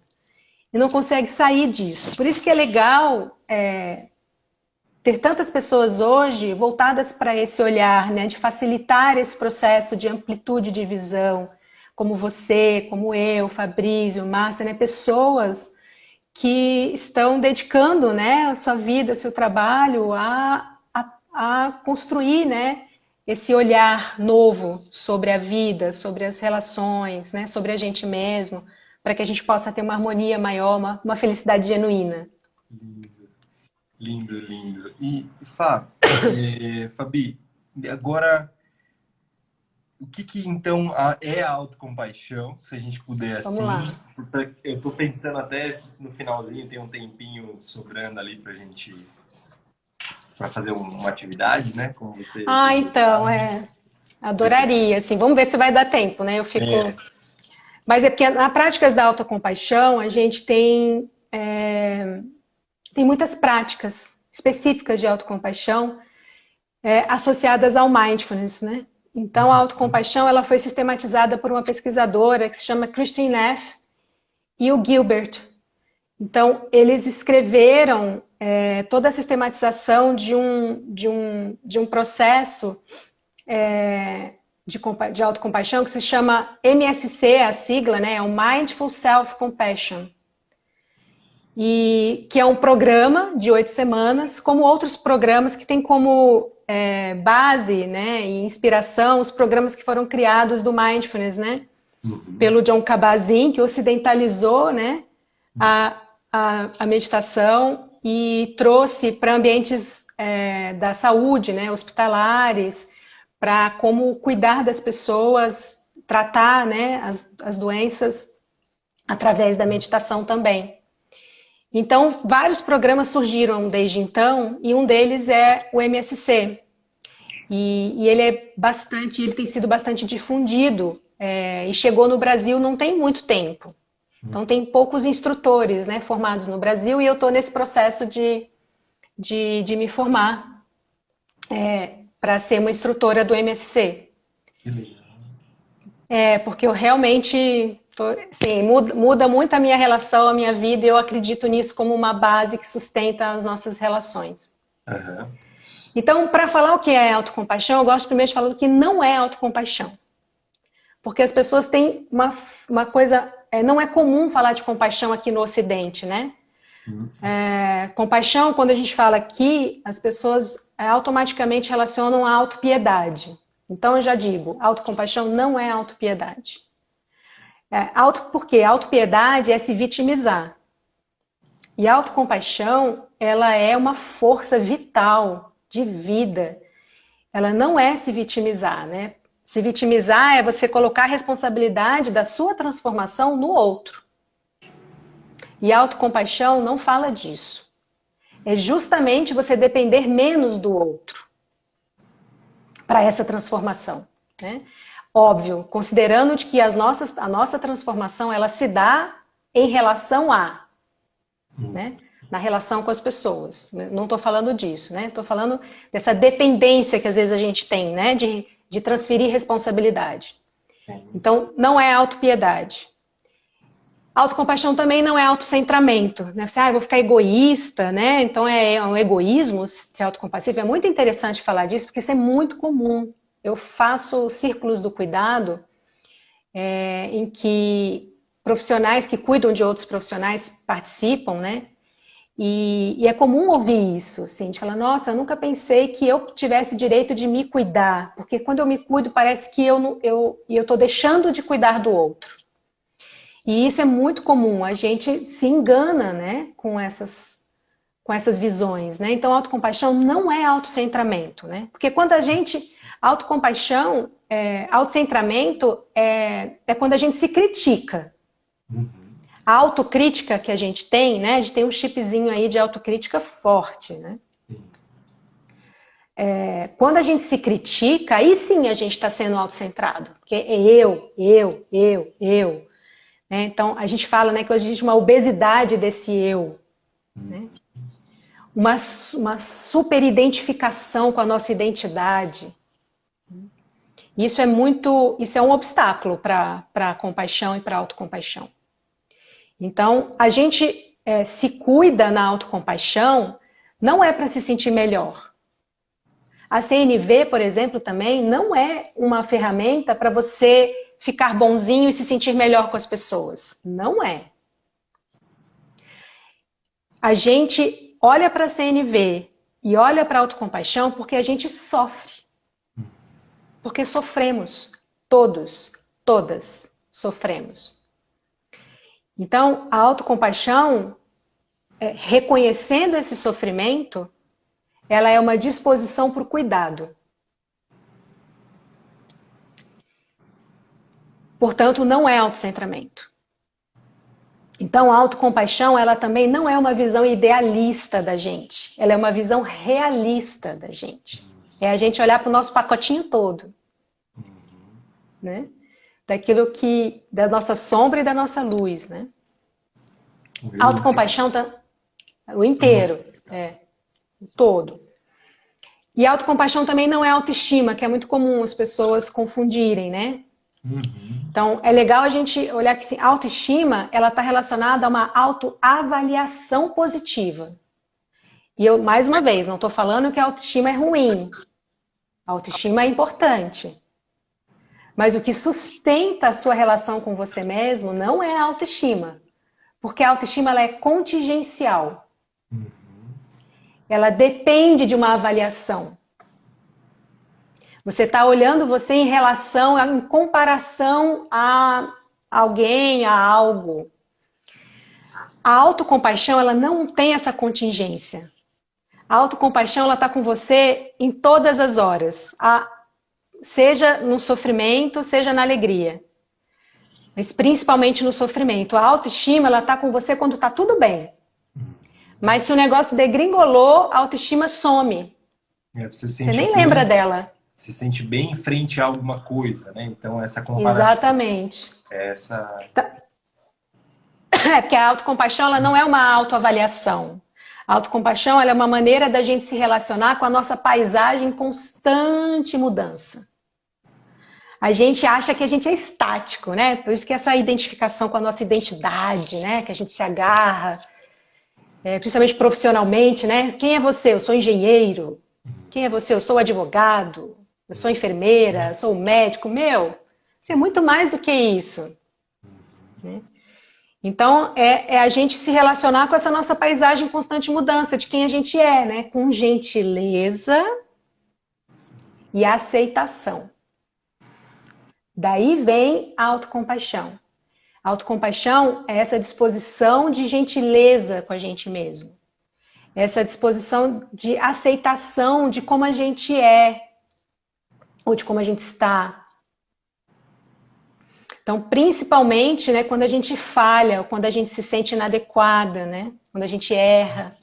e não consegue sair disso. Por isso que é legal ter tantas pessoas hoje voltadas para esse olhar, né, de facilitar esse processo de amplitude de visão, como você, como eu, Fabrício, Márcia, né, pessoas que estão dedicando, né, a sua vida, o seu trabalho a construir, né, esse olhar novo sobre a vida, sobre as relações, né, sobre a gente mesmo, para que a gente possa ter uma harmonia maior, uma felicidade genuína. Lindo, lindo, lindo. E, Fabi, agora, o que então é a autocompaixão, se a gente puder Vamos assim? lá. Eu estou pensando até se no finalzinho tem um tempinho sobrando ali para a gente para fazer uma atividade, né? Como você Ah, então, desejar. adoraria, assim, vamos ver se vai dar tempo, né? Eu fico... É. Mas é porque na prática da autocompaixão, a gente tem muitas práticas específicas de autocompaixão associadas ao mindfulness, né? Então, a autocompaixão ela foi sistematizada por uma pesquisadora que se chama Christine Neff e o Gilbert. Então, eles escreveram toda a sistematização de um processo de autocompaixão que se chama MSC, a sigla, né? É o Mindful Self-Compassion. E que é um programa de 8 semanas, como outros programas que têm como base, né, e inspiração os programas que foram criados do Mindfulness, né? Pelo John Kabat-Zinn, que ocidentalizou, né, a meditação e trouxe para ambientes da saúde, né, hospitalares, para como cuidar das pessoas, tratar, né, as doenças através da meditação também. Então, vários programas surgiram desde então, e um deles é o MSC. E ele tem sido bastante difundido, e chegou no Brasil não tem muito tempo. Então, tem poucos instrutores, né, formados no Brasil, e eu estou nesse processo de me formar para ser uma instrutora do MSC. Que legal. Porque eu realmente... Assim, muda muito a minha relação, a minha vida, e eu acredito nisso como uma base que sustenta as nossas relações. Uhum. Então, para falar o que é autocompaixão, eu gosto primeiro de falar do que não é autocompaixão. Porque as pessoas têm uma coisa... não é comum falar de compaixão aqui no Ocidente, né? Compaixão, quando a gente fala aqui, as pessoas automaticamente relacionam a autopiedade. Então, eu já digo, autocompaixão não é autopiedade. Porque autopiedade é se vitimizar. E a autocompaixão, ela é uma força vital de vida. Ela não é se vitimizar, né? Se vitimizar é você colocar a responsabilidade da sua transformação no outro. E a autocompaixão não fala disso. É justamente você depender menos do outro para essa transformação, né? Óbvio, considerando de que a nossa transformação ela se dá em relação a, né? Na relação com as pessoas. Não estou falando disso, né? Estou falando dessa dependência que às vezes a gente tem, né? De transferir responsabilidade. Então, não é autopiedade. Autocompaixão também não é autocentramento, né? Você, vou ficar egoísta, né? Então é um egoísmo ser autocompassivo. É muito interessante falar disso, porque isso é muito comum. Eu faço círculos do cuidado em que profissionais que cuidam de outros profissionais participam, né? E é comum ouvir isso, assim, de falar, nossa, eu nunca pensei que eu tivesse direito de me cuidar, porque quando eu me cuido parece que eu estou deixando de cuidar do outro. E isso é muito comum, a gente se engana, né, com essas visões, né? Então, autocompaixão não é autocentramento, né? Porque quando a gente... Autocompaixão, autocentramento é quando a gente se critica. A autocrítica que a gente tem, né? A gente tem um chipzinho aí de autocrítica forte, né? Quando a gente se critica, aí sim a gente está sendo autocentrado. Porque é eu. Né? Então, a gente fala, né, que hoje existe uma obesidade desse eu. Né? Uma super identificação com a nossa identidade. Isso é um obstáculo para a compaixão e para a autocompaixão. Então, a gente se cuida na autocompaixão, não é para se sentir melhor. A CNV, por exemplo, também não é uma ferramenta para você ficar bonzinho e se sentir melhor com as pessoas. Não é. A gente olha para a CNV e olha para a autocompaixão porque a gente sofre. Porque sofremos. Todos, todas sofremos. Então, a autocompaixão, reconhecendo esse sofrimento, ela é uma disposição para o cuidado. Portanto, não é autocentramento. Então, a autocompaixão, ela também não é uma visão idealista da gente. Ela é uma visão realista da gente. É a gente olhar para o nosso pacotinho todo. Né? Daquilo que... da nossa sombra e da nossa luz, né? Autocompaixão, o inteiro. O todo. E autocompaixão também não é autoestima, que é muito comum as pessoas confundirem, né? Então, é legal a gente olhar que assim, autoestima, ela está relacionada a uma autoavaliação positiva. E eu, mais uma vez, não estou falando que a autoestima é ruim. A autoestima é importante. Mas o que sustenta a sua relação com você mesmo não é a autoestima. Porque a autoestima ela é contingencial. Ela depende de uma avaliação. Você está olhando você em relação, em comparação a alguém, a algo. A autocompaixão, ela não tem essa contingência. A autocompaixão, ela está com você em todas as horas. Seja no sofrimento, seja na alegria. Mas principalmente no sofrimento. A autoestima, ela está com você quando está tudo bem. Mas se o negócio degringolou, a autoestima some. Você nem lembra dela. Se sente bem em frente a alguma coisa, né? Então, essa comparação... Exatamente. Porque a autocompaixão ela não é uma autoavaliação. A autocompaixão ela é uma maneira da gente se relacionar com a nossa paisagem em constante mudança. A gente acha que a gente é estático, né? Por isso que essa identificação com a nossa identidade, né? Que a gente se agarra, principalmente profissionalmente, né? Quem é você? Eu sou engenheiro. Quem é você? Eu sou advogado. Eu sou enfermeira. Eu sou médico. Meu, você é muito mais do que isso. Né? Então, é a gente se relacionar com essa nossa paisagem em constante mudança, de quem a gente é, né? Com gentileza e aceitação. Daí vem a autocompaixão. A autocompaixão é essa disposição de gentileza com a gente mesmo. Essa disposição de aceitação de como a gente é, ou de como a gente está. Então, principalmente, né, quando a gente falha, ou quando a gente se sente inadequada, né, quando a gente erra.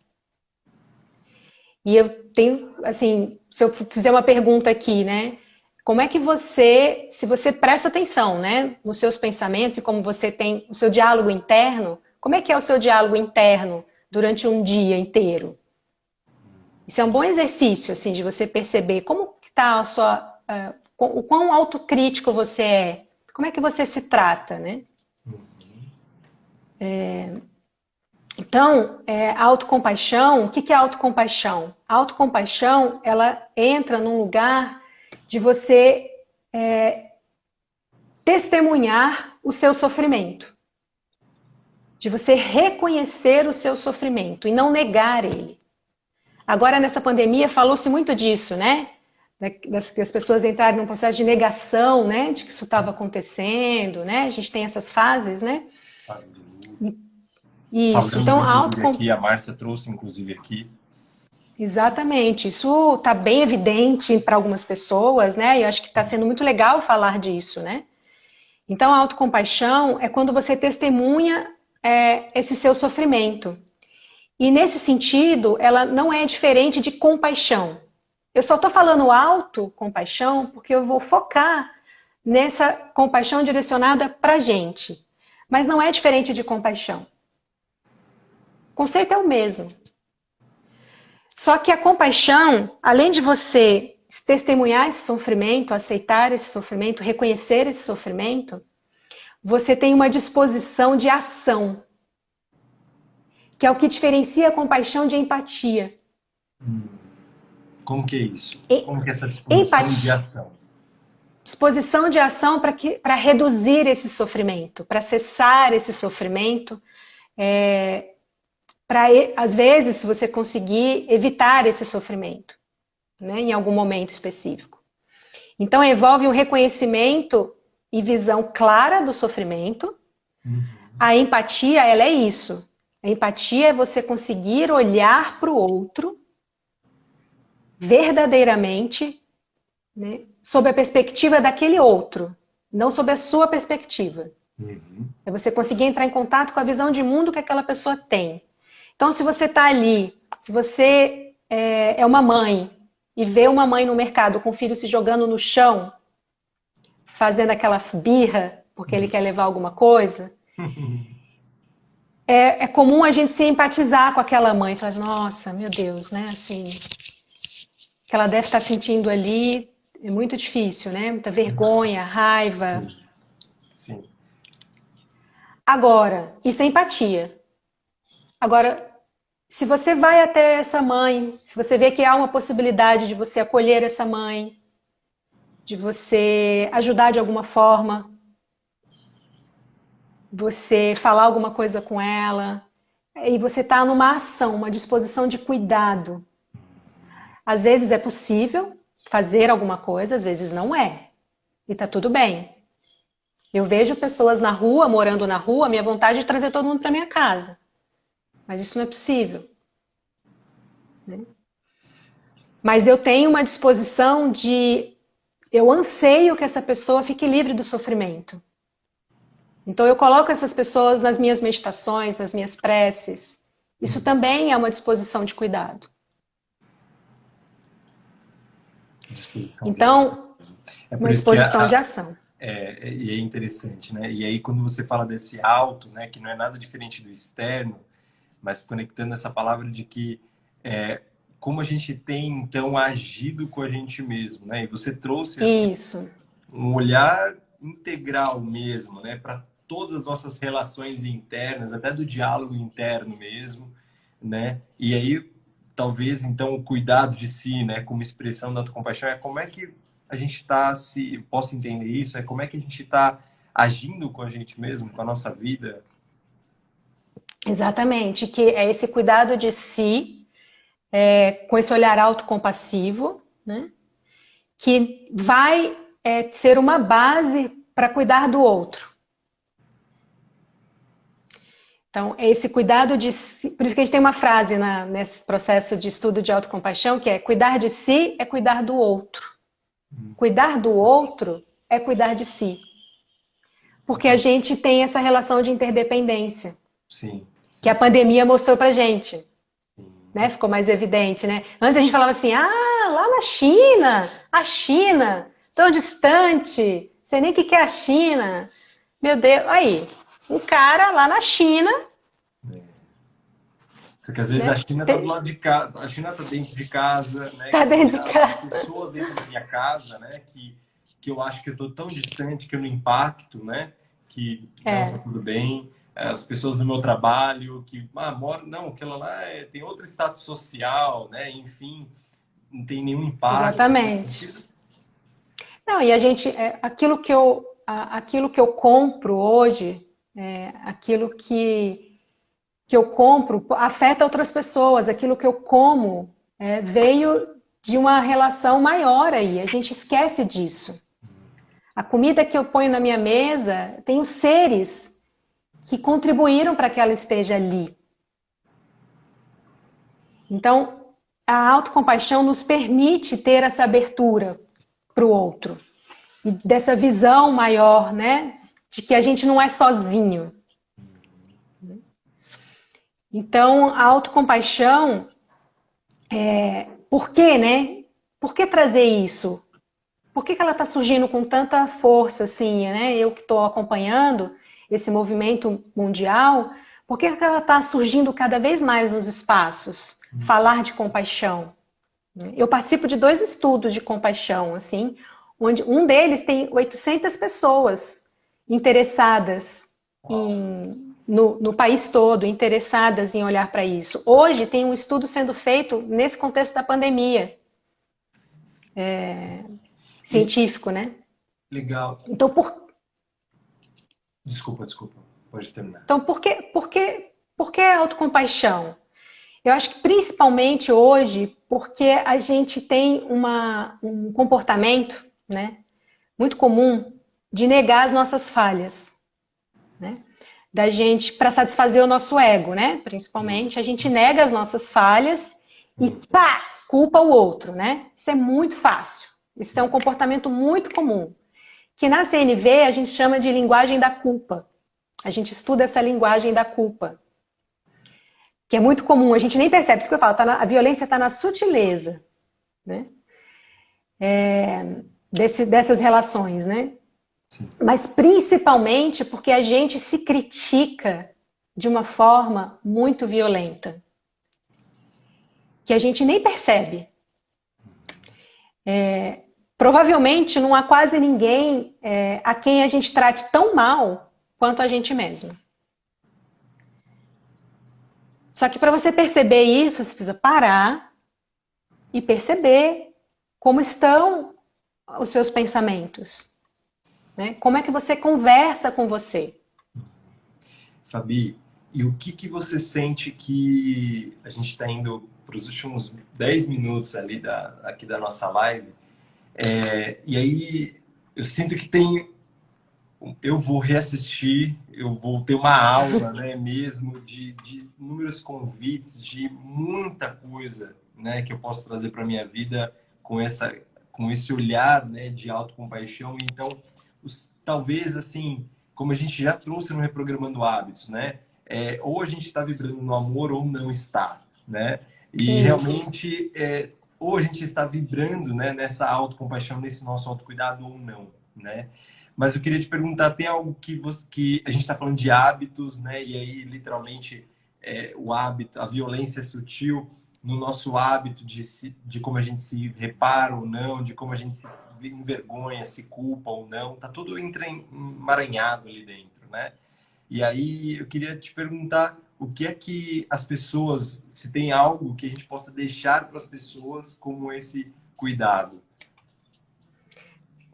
E eu tenho, assim, se eu fizer uma pergunta aqui, né, como é que você, se você presta atenção, né, nos seus pensamentos e como você tem o seu diálogo interno, como é que é o seu diálogo interno durante um dia inteiro? Isso é um bom exercício, assim, de você perceber como está a sua... o quão autocrítico você é. Como é que você se trata, né? Então, a autocompaixão, o que é a autocompaixão? A autocompaixão, ela entra num lugar de você testemunhar o seu sofrimento. De você reconhecer o seu sofrimento e não negar ele. Agora, nessa pandemia, falou-se muito disso, né? Das pessoas entrarem num processo de negação, né? De que isso estava acontecendo, né? A gente tem essas fases, né? Fase do luto. Isso. Então, a Márcia trouxe, inclusive, aqui. Exatamente. Isso está bem evidente para algumas pessoas, né? E eu acho que está sendo muito legal falar disso, né? Então, a autocompaixão é quando você testemunha esse seu sofrimento. E nesse sentido, ela não é diferente de compaixão. Eu só estou falando autocompaixão porque eu vou focar nessa compaixão direcionada para a gente. Mas não é diferente de compaixão. O conceito é o mesmo. Só que a compaixão, além de você testemunhar esse sofrimento, aceitar esse sofrimento, reconhecer esse sofrimento, você tem uma disposição de ação. que é o que diferencia a compaixão de empatia. Como que é isso? Como que é essa disposição de Empatia, ação? disposição de ação para reduzir esse sofrimento, para cessar esse sofrimento, para, às vezes, se você conseguir evitar esse sofrimento, né, em algum momento específico. Então, envolve um reconhecimento e visão clara do sofrimento. A empatia, ela é isso. A empatia é você conseguir olhar para o outro verdadeiramente, né, sob a perspectiva daquele outro, não sob a sua perspectiva. É você conseguir entrar em contato com a visão de mundo que aquela pessoa tem. Então, se você está ali, se você é uma mãe e vê uma mãe no mercado com o filho se jogando no chão, fazendo aquela birra porque ele quer levar alguma coisa, é comum a gente se empatizar com aquela mãe, falar, nossa, meu Deus, né, assim, o que ela deve estar sentindo ali é muito difícil, né, muita vergonha, raiva. Sim. Sim. Agora, isso é empatia. Agora, se você vai até essa mãe, se você vê que há uma possibilidade de você acolher essa mãe, de você ajudar de alguma forma, você falar alguma coisa com ela, e você está numa ação, uma disposição de cuidado. Às vezes é possível fazer alguma coisa, às vezes não é. E tá tudo bem. Eu vejo pessoas na rua, morando na rua, minha vontade é trazer todo mundo para minha casa. Mas isso não é possível. Né? Mas eu tenho uma disposição de... Eu anseio que essa pessoa fique livre do sofrimento. Então eu coloco essas pessoas nas minhas meditações, nas minhas preces. Isso também é uma disposição de cuidado. Disposição Então, de ação. É por uma isso que disposição de ação. e é interessante, né? E aí quando você fala desse alto, né, que não é nada diferente do externo, mas conectando essa palavra de que como a gente tem então agido com a gente mesmo, né? E você trouxe assim Isso. um olhar integral mesmo, né, para todas as nossas relações internas, até do diálogo interno mesmo, né? E aí talvez então o cuidado de si, né, como expressão da autocompaixão é como é que a gente está se posso entender isso, é como é que a gente está agindo com a gente mesmo, com a nossa vida. Exatamente, que é esse cuidado de si, com esse olhar autocompassivo, né? Que vai ser uma base para cuidar do outro. Então, é esse cuidado de si, por isso que a gente tem uma frase nesse processo de estudo de autocompaixão, que é cuidar de si é cuidar do outro. Cuidar do outro é cuidar de si. Porque a gente tem essa relação de interdependência. Sim, Que a pandemia mostrou pra gente. sim. Né? Ficou mais evidente, né? Antes a gente falava assim, lá na China, a China, tão distante, sei nem o que é a China. Meu Deus, aí, um cara lá na China... Só que às vezes né? a China está do lado de casa, a China está dentro de casa, né? Tá dentro de As casa. pessoas dentro da minha casa, né? Que eu acho que eu estou tão distante que eu não impacto, né? Que não, tá tudo bem. As pessoas do meu trabalho que moram, não, aquela lá tem outro status social, né? Enfim, não tem nenhum impacto. Exatamente. Não, e a gente, aquilo que eu compro hoje, aquilo que eu compro afeta outras pessoas. Aquilo que eu como veio de uma relação maior aí. A gente esquece disso. A comida que eu ponho na minha mesa tem os seres que contribuíram para que ela esteja ali. Então, a autocompaixão nos permite ter essa abertura para o outro. E dessa visão maior, né? De que a gente não é sozinho. Então, a autocompaixão, por quê, né? Por que trazer isso? Por que ela está surgindo com tanta força, assim, né? Eu que estou acompanhando esse movimento mundial, por que ela está surgindo cada vez mais nos espaços? Falar de compaixão. Eu participo de 2 estudos de compaixão, assim, onde um deles tem 800 pessoas interessadas em no país todo interessadas em olhar para isso. Hoje tem um estudo sendo feito nesse contexto da pandemia, científico, né? Legal. Então, Desculpa, pode terminar. Então, por que autocompaixão? Eu acho que principalmente hoje, porque a gente tem um comportamento, né, muito comum de negar as nossas falhas, né? Da gente, para satisfazer o nosso ego, né? Principalmente, a gente nega as nossas falhas e pá, culpa o outro, né? Isso é muito fácil. Isso é um comportamento muito comum. Que na CNV a gente chama de linguagem da culpa. A gente estuda essa linguagem da culpa. Que é muito comum, a gente nem percebe. Isso que eu falo, a violência está na sutileza, né? Dessas relações, né? Sim. Mas principalmente porque a gente se critica de uma forma muito violenta. Que a gente nem percebe. Provavelmente não há quase ninguém a quem a gente trate tão mal quanto a gente mesmo. Só que para você perceber isso, você precisa parar e perceber como estão os seus pensamentos. Né? Como é que você conversa com você? Fabi, e o que você sente que a gente está indo para os últimos 10 minutos ali aqui da nossa live? E aí eu sinto que eu vou reassistir, eu vou ter uma aula, né, mesmo de inúmeros convites, de muita coisa, né, que eu posso trazer para minha vida com esse olhar, né, de autocompaixão. Então, talvez assim, como a gente já trouxe no Reprogramando Hábitos, né, ou a gente está vibrando no amor ou não está, né? E realmente, ou a gente está vibrando, né, nessa autocompaixão, nesse nosso autocuidado ou não, né? Mas eu queria te perguntar, tem algo que a gente está falando de hábitos, né? E aí, literalmente, o hábito, a violência é sutil no nosso hábito de como a gente se repara ou não, de como a gente se envergonha, se culpa ou não. Tá tudo emaranhado ali dentro, né? E aí eu queria te perguntar o que é que as pessoas, se tem algo que a gente possa deixar para as pessoas como esse cuidado.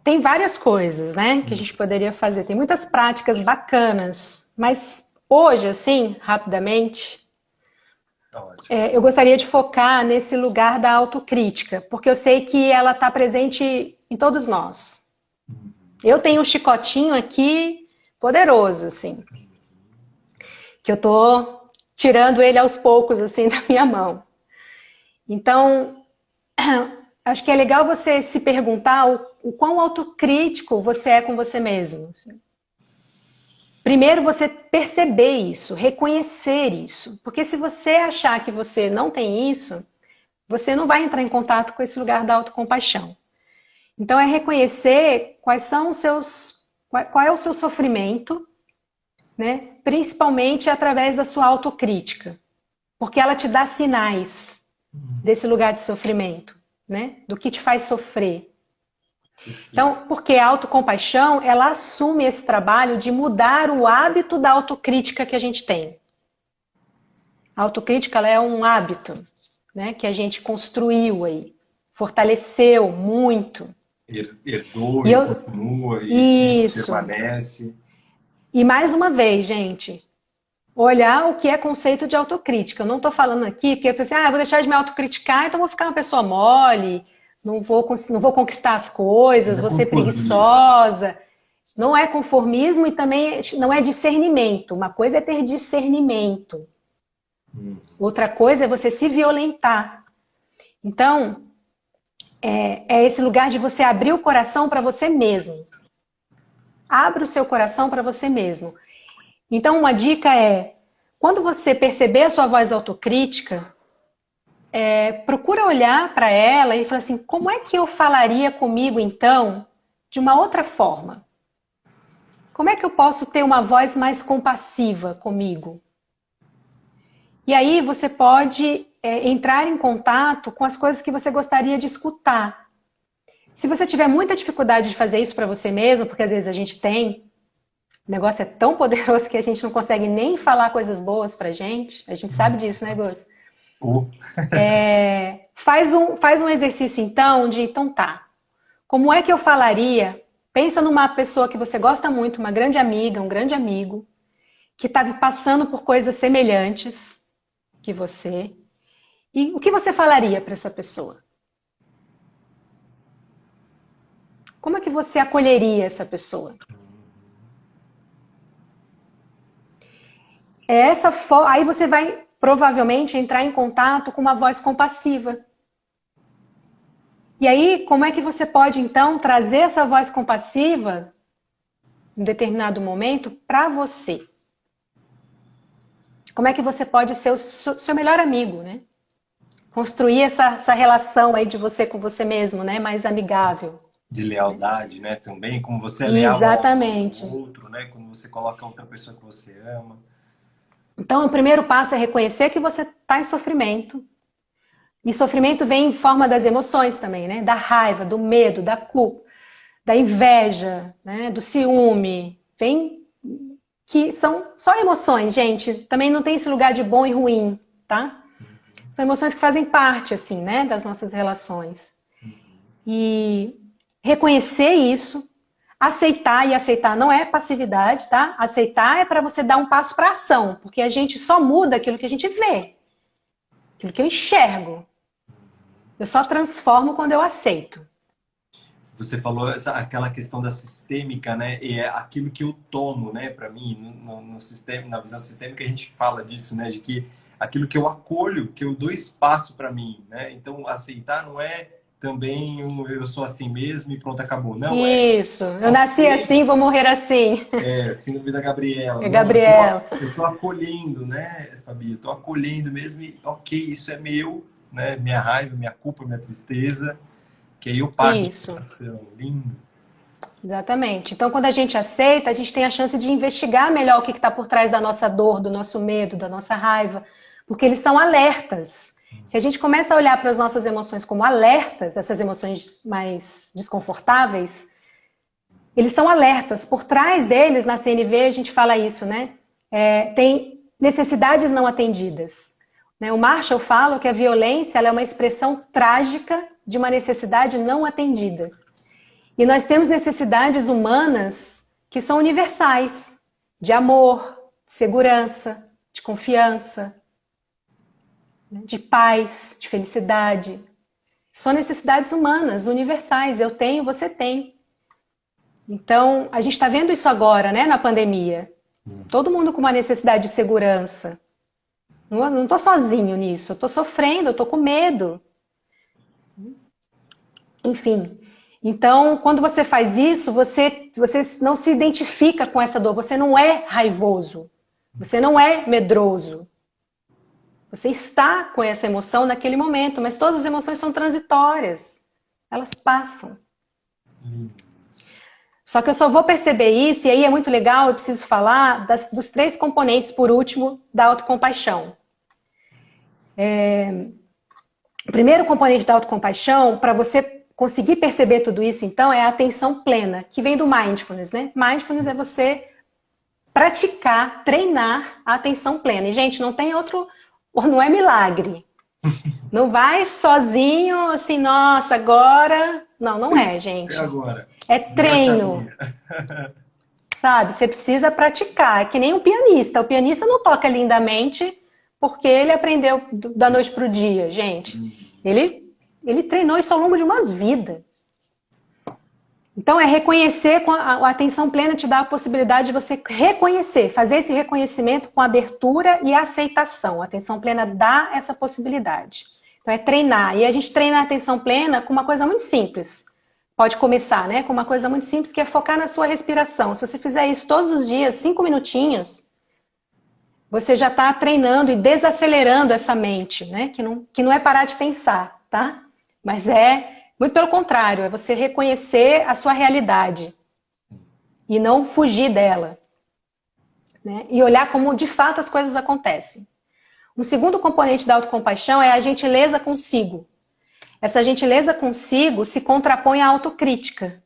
Tem várias coisas, né, que a gente poderia fazer. Tem muitas práticas bacanas, mas hoje, assim, rapidamente, eu gostaria de focar nesse lugar da autocrítica, porque eu sei que ela está presente em todos nós. Eu tenho um chicotinho aqui poderoso, assim, que eu estou tirando ele aos poucos, assim, da minha mão. Então, acho que é legal você se perguntar o quão autocrítico você é com você mesmo. Assim. Primeiro, você perceber isso, reconhecer isso. Porque se você achar que você não tem isso, você não vai entrar em contato com esse lugar da autocompaixão. Então, é reconhecer quais são qual é o seu sofrimento, né? Principalmente através da sua autocrítica. Porque ela te dá sinais desse lugar de sofrimento. Né? Do que te faz sofrer. Então, porque a autocompaixão, ela assume esse trabalho de mudar o hábito da autocrítica que a gente tem. A autocrítica, ela é um hábito, né, que a gente construiu aí, fortaleceu muito. Herdou e continua e permanece. E mais uma vez, gente, olhar o que é conceito de autocrítica. Eu não estou falando aqui porque eu pensei, vou deixar de me autocriticar, então vou ficar uma pessoa mole, não vou conquistar as coisas, vou ser preguiçosa. Não é conformismo e também não é discernimento. Uma coisa é ter discernimento. Outra coisa é você se violentar. Então, é esse lugar de você abrir o coração para você mesmo. Abra o seu coração para você mesmo. Então, uma dica é, quando você perceber a sua voz autocrítica, procura olhar para ela e falar assim, como é que eu falaria comigo, então, de uma outra forma? Como é que eu posso ter uma voz mais compassiva comigo? E aí você pode entrar em contato com as coisas que você gostaria de escutar. Se você tiver muita dificuldade de fazer isso para você mesmo, porque às vezes a gente tem, O negócio é tão poderoso que a gente não consegue nem falar coisas boas pra gente. A gente sabe disso, né, Gus? Oh. Faz um exercício, então, então tá. Como é que eu falaria? Pensa numa pessoa que você gosta muito, uma grande amiga, um grande amigo, que está passando por coisas semelhantes que você. E o que você falaria para essa pessoa? Como é que você acolheria essa pessoa? Aí você vai provavelmente entrar em contato com uma voz compassiva. E aí, como é que você pode, então, trazer essa voz compassiva, em determinado momento, para você? Como é que você pode ser o seu melhor amigo, né? Construir essa relação aí de você com você mesmo, né? Mais amigável. De lealdade, né? Também, como você é leal Exatamente. ao outro, né? Quando você coloca outra pessoa que você ama. Então, o primeiro passo é reconhecer que você está em sofrimento. E sofrimento vem em forma das emoções também, né? Da raiva, do medo, da culpa, da inveja, né? Do ciúme. Vem que são só emoções, gente. Também não tem esse lugar de bom e ruim, tá? São emoções que fazem parte, assim, né? Das nossas relações. E reconhecer isso, aceitar, e aceitar não é passividade, tá? Aceitar é para você dar um passo para ação, porque a gente só muda aquilo que a gente vê, aquilo que eu enxergo. Eu só transformo quando eu aceito. Você falou aquela questão da sistêmica, né? E é aquilo que eu tomo, né? Para mim, no sistema, na visão sistêmica, a gente fala disso, né? De que aquilo que eu acolho, que eu dou espaço para mim, né? Então, aceitar não é também eu sou assim mesmo e pronto, acabou. Não, Isso, eu nasci ok, assim, vou morrer assim. síndrome da Gabriela. É Não, Gabriela. eu tô acolhendo, né, Fabi? Eu tô acolhendo mesmo e ok, isso é meu, né? Minha raiva, minha culpa, minha tristeza. Que aí eu paro de Isso, sensação. Lindo. exatamente. Então, quando a gente aceita, a gente tem a chance de investigar melhor o que está por trás da nossa dor, do nosso medo, da nossa raiva, porque eles são alertas. Se a gente começa a olhar para as nossas emoções como alertas, essas emoções mais desconfortáveis, eles são alertas. Por trás deles, na CNV, a gente fala isso, né? Tem necessidades não atendidas. Né? O Marshall fala que a violência ela é uma expressão trágica de uma necessidade não atendida. E nós temos necessidades humanas que são universais, de amor, de segurança, de confiança, de paz, de felicidade. São necessidades humanas, universais. Eu tenho, você tem. Então, a gente está vendo isso agora, né, na pandemia. Todo mundo com uma necessidade de segurança. Não estou sozinho nisso. Eu estou sofrendo, eu estou com medo. Enfim. Então, quando você faz isso, você não se identifica com essa dor. Você não é raivoso. Você não é medroso. Você está com essa emoção naquele momento, mas todas as emoções são transitórias. Elas passam. Só que eu só vou perceber isso, e aí é muito legal, eu preciso falar dos 3 componentes, por último, da autocompaixão. O primeiro componente da autocompaixão, para você conseguir perceber tudo isso, então, é a atenção plena, que vem do mindfulness, né? Mindfulness é você praticar, treinar a atenção plena. E, gente, não tem outro... Não é milagre. Não vai sozinho, assim, nossa, agora... Não, não é, gente. É agora. É treino. Sabe? Você precisa praticar. É que nem um pianista. O pianista não toca lindamente porque ele aprendeu da noite para o dia, gente. Ele treinou isso ao longo de uma vida. Então, é reconhecer, a atenção plena te dá a possibilidade de você reconhecer, fazer esse reconhecimento com abertura e aceitação. A atenção plena dá essa possibilidade. Então, é treinar. E a gente treina a atenção plena com uma coisa muito simples. Pode começar, né? Com uma coisa muito simples, que é focar na sua respiração. Se você fizer isso todos os dias, 5 minutinhos, você já está treinando e desacelerando essa mente, né? Que não é parar de pensar, tá? Mas é... Muito pelo contrário, é você reconhecer a sua realidade e não fugir dela, né? E olhar como de fato as coisas acontecem. Um segundo componente da autocompaixão é a gentileza consigo. Essa gentileza consigo se contrapõe à autocrítica.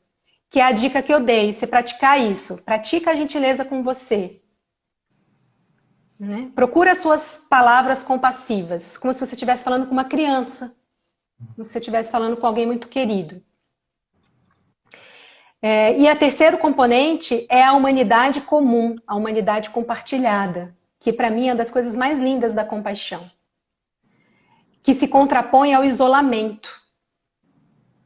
que é a dica que eu dei, você praticar isso. Pratica a gentileza com você. Né? Procura as suas palavras compassivas, como se você estivesse falando com uma criança, como se você estivesse falando com alguém muito querido. E a terceiro componente é a humanidade comum, a humanidade compartilhada, que para mim é uma das coisas mais lindas da compaixão, que se contrapõe ao isolamento.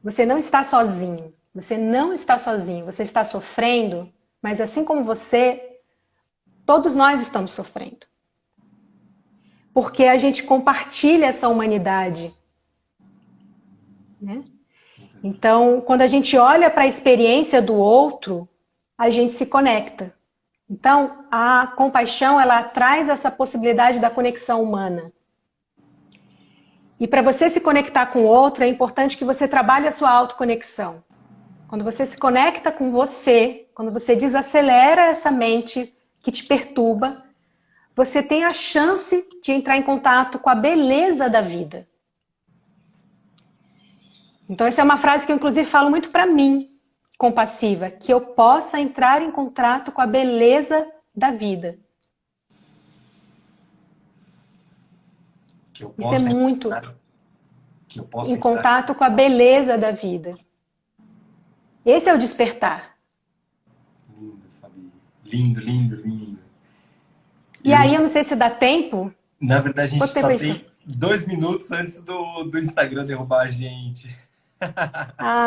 Você não está sozinho, você não está sozinho, você está sofrendo, mas assim como você, todos nós estamos sofrendo. Porque a gente compartilha essa humanidade, né? Então, quando a gente olha para a experiência do outro, a gente se conecta. Então, a compaixão, ela traz essa possibilidade da conexão humana. E para você se conectar com o outro, é importante que você trabalhe a sua autoconexão. Quando você se conecta com você, quando você desacelera essa mente que te perturba, você tem a chance de entrar em contato com a beleza da vida. Então, essa é uma frase que eu, inclusive, falo muito para mim, compassiva, que eu possa entrar em contato com a beleza da vida. Que eu Isso é possa muito que eu possa em entrar. contato com a beleza da vida. Esse é o despertar. Lindo, Fabi. Lindo, lindo, lindo. E aí, eu não sei se dá tempo. Na verdade, a gente Quanto tempo só é isso? tem 2 minutos antes do Instagram derrubar a gente.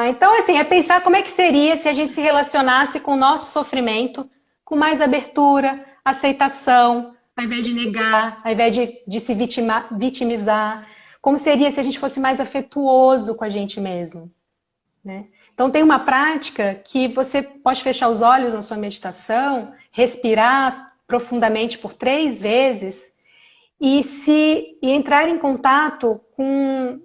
Então, assim, é pensar como é que seria se a gente se relacionasse com o nosso sofrimento com mais abertura, aceitação, ao invés de negar, ao invés de se vitimizar. Como seria se a gente fosse mais afetuoso com a gente mesmo, né? Então, tem uma prática que você pode fechar os olhos na sua meditação, respirar profundamente por 3 vezes e entrar em contato com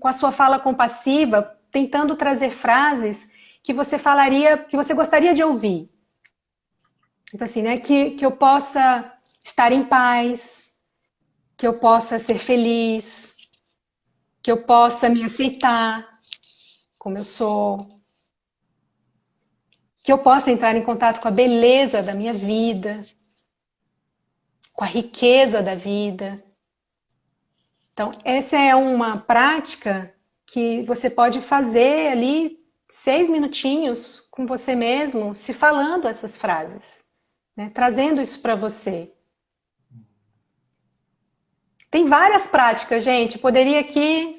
a sua fala compassiva, tentando trazer frases que você falaria, que você gostaria de ouvir. Então, assim, né? Que eu possa estar em paz, que eu possa ser feliz, que eu possa me aceitar como eu sou, que eu possa entrar em contato com a beleza da minha vida, com a riqueza da vida. Então, essa é uma prática que você pode fazer ali 6 minutinhos com você mesmo, se falando essas frases, né? Trazendo isso para você. Tem várias práticas, gente. Poderia aqui...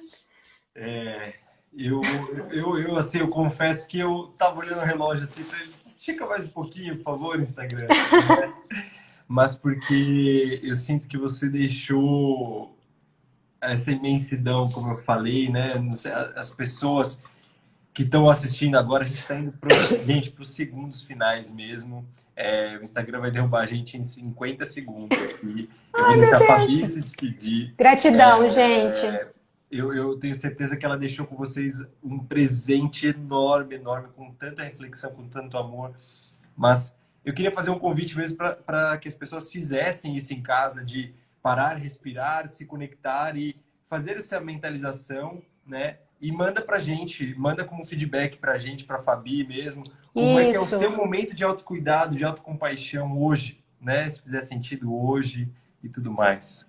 Assim, eu confesso que eu tava olhando o relógio assim, pra ele, estica mais um pouquinho, por favor, Instagram. Mas porque eu sinto que você deixou essa imensidão, como eu falei, né? Não sei, as pessoas que estão assistindo agora, a gente está indo para os segundos finais mesmo. O Instagram vai derrubar a gente em 50 segundos aqui. Eu vou Ai, meu deixar a Deus! Fabi se despedir. Gratidão, gente. Eu tenho certeza que ela deixou com vocês um presente enorme, enorme, com tanta reflexão, com tanto amor. Mas eu queria fazer um convite mesmo para que as pessoas fizessem isso em casa, de parar, respirar, se conectar e fazer essa mentalização, né? E manda pra gente, manda como feedback pra gente, pra Fabi mesmo, como é que é o Isso. seu momento de autocuidado, de autocompaixão hoje, né? Se fizer sentido hoje e tudo mais.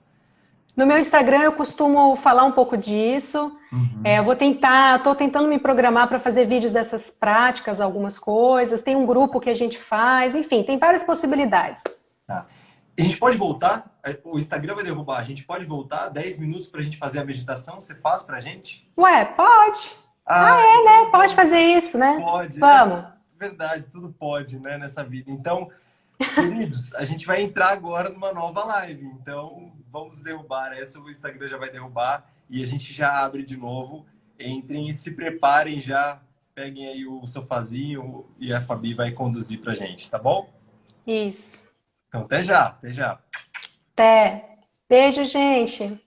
No meu Instagram eu costumo falar um pouco disso. Eu estou tentando me programar para fazer vídeos dessas práticas, algumas coisas. Tem um grupo que a gente faz, enfim, tem várias possibilidades. Tá. A gente pode voltar? O Instagram vai derrubar. A gente pode voltar 10 minutos para a gente fazer a meditação? Você faz para a gente? Ué, pode. Então, Né? Pode fazer isso, né? pode. Vamos. Verdade, tudo pode, né, nessa vida. Então, queridos, a gente vai entrar agora numa nova live. Então, vamos derrubar essa, o Instagram já vai derrubar e a gente já abre de novo. Entrem e se preparem já. Peguem aí o sofazinho e a Fabi vai conduzir pra gente, tá bom? Isso. Então, até já, até já. Até. Beijo, gente.